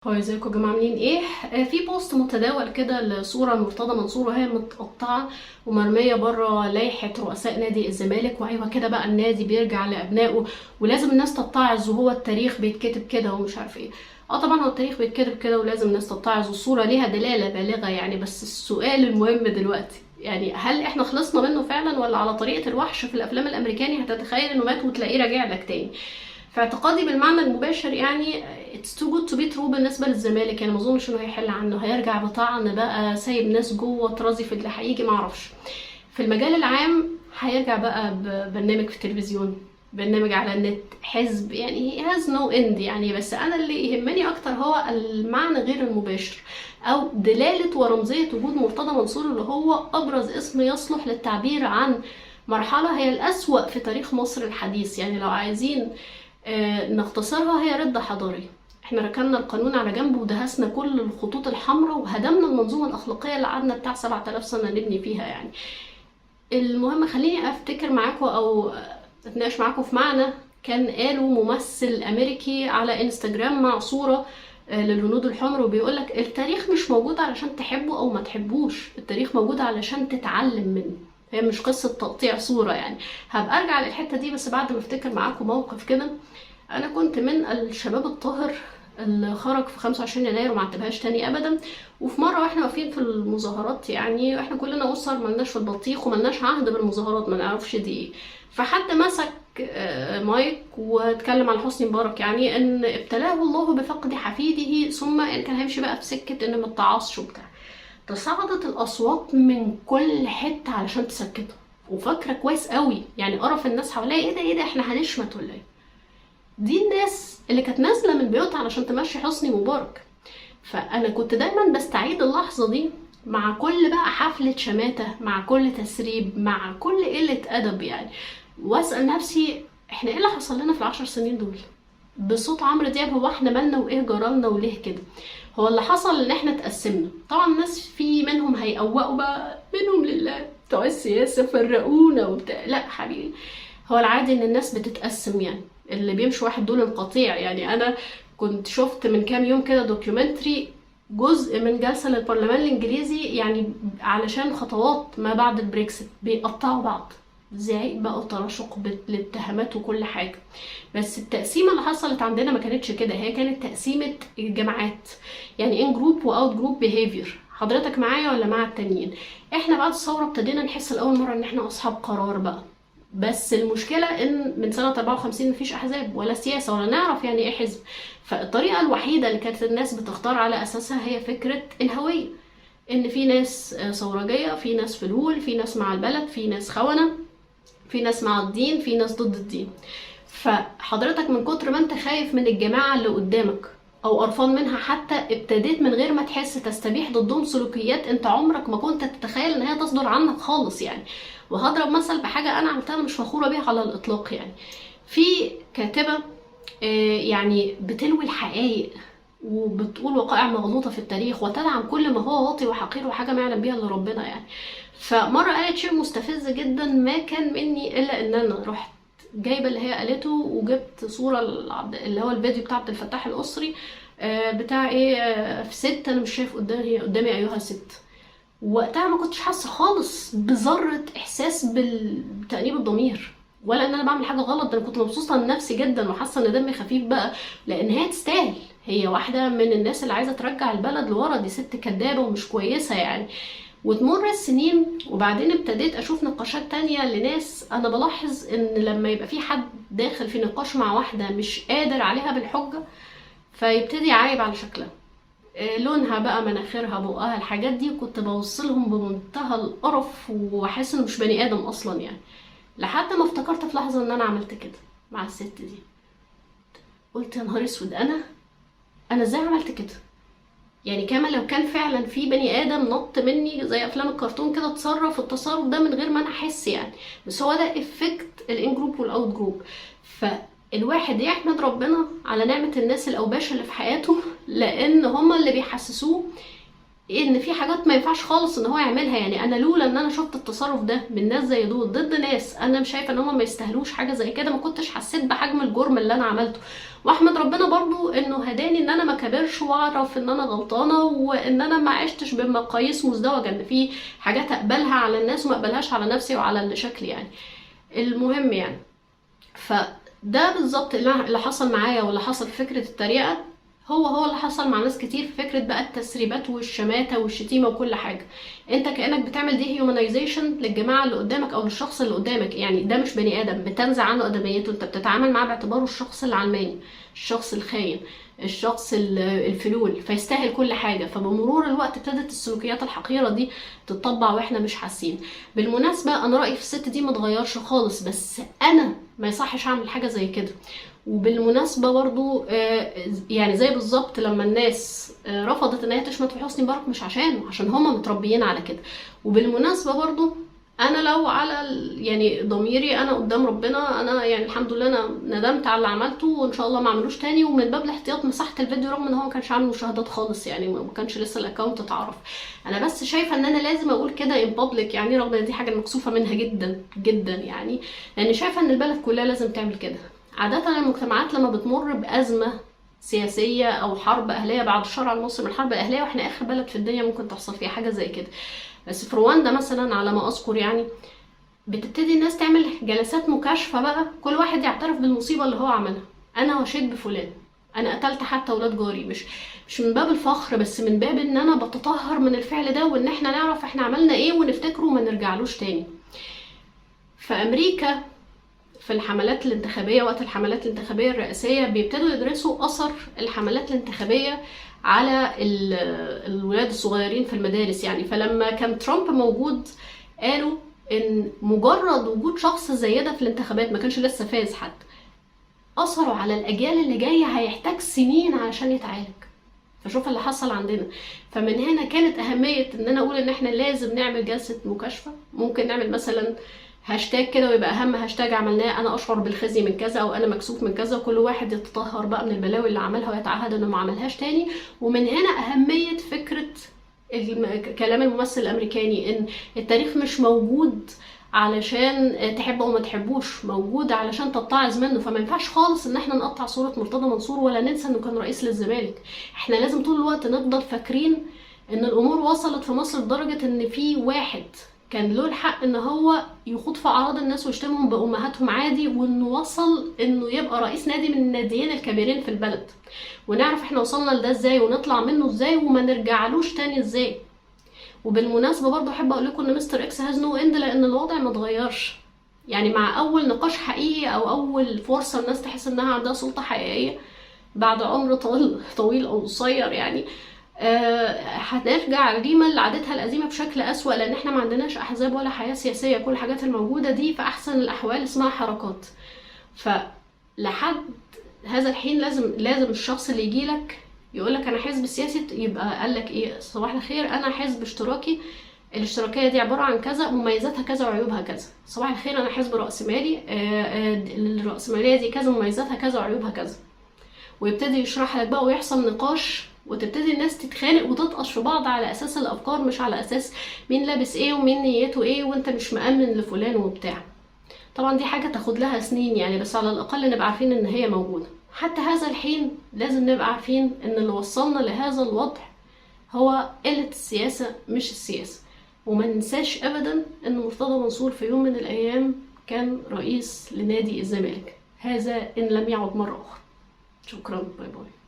هو ازيكم يا جماعه عاملين ايه؟ في بوست متداول كده لصوره مرتضى منصور وهي متقطعه ومرميه بره لائحه رؤساء نادي الزمالك، وايوه كده بقى النادي بيرجع لابنائه ولازم الناس تتعظ وهو التاريخ بيتكتب كده ومش عارف ايه. طبعا هو التاريخ بيتكتب كده ولازم الناس تتعظ والصوره ليها دلاله بالغه يعني، بس السؤال المهم دلوقتي يعني هل احنا خلصنا منه فعلا ولا على طريقه الوحش في الافلام الامريكاني هتتخيل انه مات وتلاقيه راجع لك تاني؟ في اعتقادي بالمعنى المباشر يعني it's too good to be true بالنسبه للزمالك، يعني ما اظنش انه هيحل عنه، هيرجع بطعن بقى سايب ناس جوه ترازي في اللي هيجي معرفش. في المجال العام هيرجع بقى ببرنامج في التلفزيون، برنامج على النت، حزب، يعني he has no end يعني. بس انا اللي يهمني اكتر هو المعنى غير المباشر او دلاله ورمزيه وجود مرتضى منصور، اللي هو ابرز اسم يصلح للتعبير عن مرحله هي الاسوأ في تاريخ مصر الحديث. يعني لو عايزين نختصرها هي ردة حضارية. احنا ركننا القانون على جنب ودهسنا كل الخطوط الحمراء وهدمنا المنظومة الأخلاقية اللي قعدنا بتاع 7000 سنة نبني فيها يعني. المهم خليني افتكر معاكم او اتناقش معاكم في معنى كان قاله ممثل امريكي على انستجرام مع صورة للهنود الحمر، وبيقولك التاريخ مش موجود علشان تحبه او ما تحبوش، التاريخ موجود علشان تتعلم منه. هي مش قصة تقطيع صورة يعني. هبقى ارجع للحتة دي بس بعد ما افتكر معاكم موقف كده. انا كنت من الشباب الطاهر اللي خرج في 25 يناير وما عتبهاش تاني ابدا. وفي مره واحنا واقفين في المظاهرات، يعني احنا كلنا اسر ملناش في البطيخ وملناش عهد بالمظاهرات، ما نعرفش دي ايه، فحد مسك مايك واتكلم على حسني مبارك، يعني ان ابتلاه الله بفقد حفيده، ثم ان كان هيمشي بقى في سكه ان ما اتعظش وبتاع. تصاعدت الاصوات من كل حته علشان تسكته، وفاكره كويس قوي يعني قرف الناس حواليا، ايه ده ايه ده احنا هنشمت ولا ايه؟ دي الناس اللي كانت نازله من بيوتها علشان تمشي حسني مبارك. فانا كنت دايما بستعيد اللحظه دي مع كل بقى حفله شماته، مع كل تسريب، مع كل قله ادب يعني، واسال نفسي احنا ايه اللي حصل لنا في العشر سنين دول؟ بصوت عمرو دياب، هو احنا مالنا وايه جرالنا وليه كده؟ هو اللي حصل ان احنا اتقسمنا. طبعا الناس في منهم هيقوقوا بقى منهم لله بتوع السياسه فرقونا وبتاع، لا حبيبي، هو العادي ان الناس بتتقسم يعني، اللي بيمشي واحد دول القطيع يعني. انا كنت شفت من كام يوم كده دوكيومنتري جزء من جلسة للبرلمان الانجليزي يعني علشان خطوات ما بعد البريكسيت، بيقطعوا بعض ازاي بقى وتراشق بالاتهامات وكل حاجة. بس التقسيمة اللي حصلت عندنا ما كانتش كده، هي كانت تقسيمة الجماعات، يعني ان جروب واوت جروب بيهيفير. حضرتك معايا ولا مع التانيين؟ احنا بعد الثورة ابتدينا نحس لأول مرة ان احنا اصحاب قرار بقى. بس المشكلة ان من سنة 54 مفيش احزاب ولا سياسة ولا نعرف يعني ايه حزب. فالطريقة الوحيدة اللي كانت الناس بتختار على اساسها هي فكرة الهوية، ان في ناس ثورجية، في ناس فلول، في ناس مع البلد، في ناس خونة، في ناس مع الدين، في ناس ضد الدين. فحضرتك من كتر ما انت خايف من الجماعة اللي قدامك او قرفان منها حتى، ابتديت من غير ما تحس تستبيح ضدهم سلوكيات انت عمرك ما كنت تتخيل ان هي تصدر عنك خالص يعني. وهضرب مثل بحاجة انا عملتها مش فخورة بيها على الاطلاق يعني. في كاتبة يعني بتلوي الحقائق وبتقول وقائع مغلوطة في التاريخ وتدعم كل ما هو واطي وحقير وحاجة ما يعلم بيها الا ربنا يعني. فمرة قالت شيء مستفز جدا ما كان مني الا ان انا رحت جايبه اللي هي قالته وجبت صوره اللي هو الفيديو بتاع عبد الفتاح القصري بتاع ايه في ست انا مش شايف قدامي ايها ست. وقتها ما كنتش حاسه خالص بذره احساس بتأنيب الضمير ولا ان انا بعمل حاجه غلط، ده انا كنت مبسوطه لنفسي جدا وحاسه ان دمي خفيف بقى، لان هي تستاهل، هي واحده من الناس اللي عايزه ترجع البلد لورا، دي ست كدابه ومش كويسه يعني. وتمر السنين وبعدين ابتديت اشوف نقاشات تانية لناس، انا بلاحظ ان لما يبقى في حد داخل في نقاش مع واحدة مش قادر عليها بالحجة فيبتدي يعايب على شكلها، لونها بقى، مناخيرها، بقها، الحاجات دي كنت بوصلهم بمنتهى القرف واحس انه مش بني ادم اصلا يعني. لحد ما افتكرت في لحظة ان انا عملت كده مع الست دي، قلت يا نهار اسود، انا ازاي عملت كده يعني؟ كما لو كان فعلا في بني ادم نط مني زي افلام الكرتون كده، اتصرف التصرف ده من غير ما انا احس يعني. بس هو ده افكت الان جروب والاوت جروب. فالواحد يحمد ربنا على نعمة الناس الاوباش اللي في حياته، لان هما اللي بيحسسوه ان في حاجات ما ينفعش خالص ان هو يعملها. يعني انا لولا ان انا شفت التصرف ده من ناس زي دول ضد ناس انا مش شايفه ان هم ما يستاهلوش حاجه زي كده، ما كنتش حسيت بحجم الجرم اللي انا عملته. واحمد ربنا برضو انه هداني ان انا ما كبرش واعرف ان انا غلطانه، وان انا ما عشتش بمقاييس مزدوجه، ان في حاجات اقبلها على الناس وما اقبلهاش على نفسي وعلى اللي شكلي يعني. المهم يعني، فده بالظبط اللي حصل معايا واللي حصل في فكره التريقه، هو اللي حصل مع ناس كتير في فكره بقى التسريبات والشماته والشتيمه وكل حاجه. انت كانك بتعمل دي هيومنايزيشن للجماعه اللي قدامك او للشخص اللي قدامك. يعني ده مش بني ادم، بتنزع عنه ادميته، انت بتتعامل معاه باعتباره الشخص العلماني، الشخص الخاين، الشخص الفلول، فيستاهل كل حاجه. فبمرور الوقت ابتدت السلوكيات الحقيره دي تتطبع واحنا مش حاسين. بالمناسبه انا رايي في الست دي ما اتغيرش خالص، بس انا ما يصحش اعمل حاجه زي كده. وبالمناسبه برضو يعني زي بالظبط لما الناس رفضت ان هي تشمت في حسني مبارك، مش عشان هم متربيين على كده. وبالمناسبه برضو انا لو على يعني ضميري انا قدام ربنا، انا يعني الحمد لله انا ندمت على اللي عملته وان شاء الله ما اعملوش تاني. ومن باب الاحتياط مسحت الفيديو رغم ان هو ما كانش عامل مشاهدات خالص، يعني ما كانش لسه الاكونت اتعرف. انا بس شايفه ان انا لازم اقول كده ان بابليك، يعني رغم ان دي حاجه مكسوفه منها جدا جدا يعني، لان شايفه ان البلد كلها لازم تعمل كده. عاده المجتمعات لما بتمر بازمه سياسيه او حرب اهليه، بعد الشر على المسلم الحرب الاهليه، واحنا اخر بلد في الدنيا ممكن تحصل فيها حاجه زي كده. بس في رواندا مثلا على ما اذكر يعني، بتبتدي الناس تعمل جلسات مكاشفه بقى، كل واحد يعترف بالمصيبه اللي هو عملها. انا وشيت بفلان، انا قتلت حتى اولاد جاري، مش من باب الفخر، بس من باب ان انا بتطهر من الفعل ده، وان احنا نعرف احنا عملنا ايه ونفتكره وما نرجعلوش تاني. في امريكا في الحملات الانتخابيه، وقت الحملات الانتخابيه الرئاسيه بيبتدوا يدرسوا اثر الحملات الانتخابيه على الولاد الصغيرين في المدارس يعني. فلما كان ترامب موجود قالوا ان مجرد وجود شخص زي ده في الانتخابات، ما كانش لسه فاز حتى، اثره على الاجيال اللي جايه هيحتاج سنين عشان يتعالج. فشوف اللي حصل عندنا. فمن هنا كانت اهميه ان انا اقول ان احنا لازم نعمل جلسه مكاشفه. ممكن نعمل مثلا هاشتاج كده، ويبقى اهم هاشتاج عملناه انا اشعر بالخزي من كذا، او انا مكسوف من كذا، وكل واحد يتطهر بقى من البلاوي اللي عملها ويتعهد انه ما عملهاش تاني. ومن هنا اهميه فكره كلام الممثل الامريكاني ان التاريخ مش موجود علشان تحبه او ما تحبوش، موجود علشان تتعظ منه. فما ينفعش خالص ان احنا نقطع صوره مرتضى منصور ولا ننسى انه كان رئيس للزمالك. احنا لازم طول الوقت نفضل فاكرين ان الامور وصلت في مصر لدرجه ان في واحد كان له الحق ان هو يخوض في اعراض الناس ويشتمهم بامهاتهم عادي، وانه وصل انه يبقى رئيس نادي من الناديين الكبيرين في البلد. ونعرف احنا وصلنا لده ازاي ونطلع منه ازاي وما نرجعلوش تاني ازاي. وبالمناسبه برضو احب اقول لكم ان مستر اكس هاز نو اند، لان الوضع ما اتغيرش. يعني مع اول نقاش حقيقي او اول فرصه الناس تحس انها عندها سلطه حقيقيه بعد عمر طويل او قصير يعني، هترجع ريما لعادتها القديمه بشكل اسوأ، لان احنا ما عندناش احزاب ولا حياه سياسيه. كل الحاجات الموجوده دي في احسن الاحوال اسمها حركات. فلحد هذا الحين لازم الشخص اللي يجيلك يقولك انا حزب سياسي، يبقى قالك ايه؟ صباح الخير انا حزب اشتراكي، الاشتراكيه دي عباره عن كذا، مميزاتها كذا وعيوبها كذا. صباح الخير انا حزب راسمالي، الراسماليه دي كذا، مميزاتها كذا وعيوبها كذا. ويبتدي يشرح لك بقى ويحصل نقاش، وتبتدي الناس تتخانق وتطقش في بعض على اساس الافكار، مش على اساس مين لابس ايه ومين نيته ايه وانت مش مأمن لفلان وبتاع. طبعا دي حاجه تاخد لها سنين يعني، بس على الاقل نبقى عارفين ان هي موجوده. حتى هذا الحين لازم نبقى عارفين ان اللي وصلنا لهذا الوضع هو قلة السياسة مش السياسة. وما ننساش ابدا ان مرتضى منصور في يوم من الايام كان رئيس لنادي الزمالك، هذا ان لم يعد مرة اخرى. شكرا، باي باي.